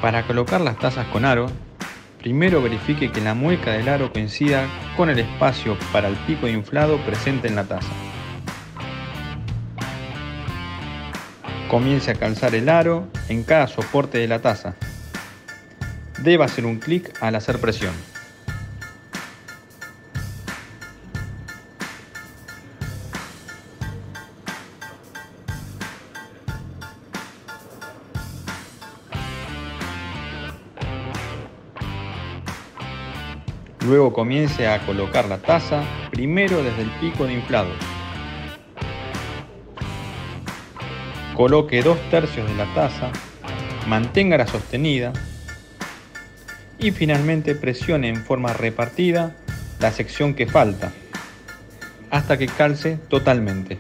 Para colocar las tazas con aro, primero verifique que la mueca del aro coincida con el espacio para el pico inflado presente en la taza. Comience a calzar el aro en cada soporte de la taza. Debe hacer un clic al hacer presión. Luego comience a colocar la taza, primero desde el pico de inflado. Coloque 2/3 de la taza, manténgala sostenida y finalmente presione en forma repartida la sección que falta hasta que calce totalmente.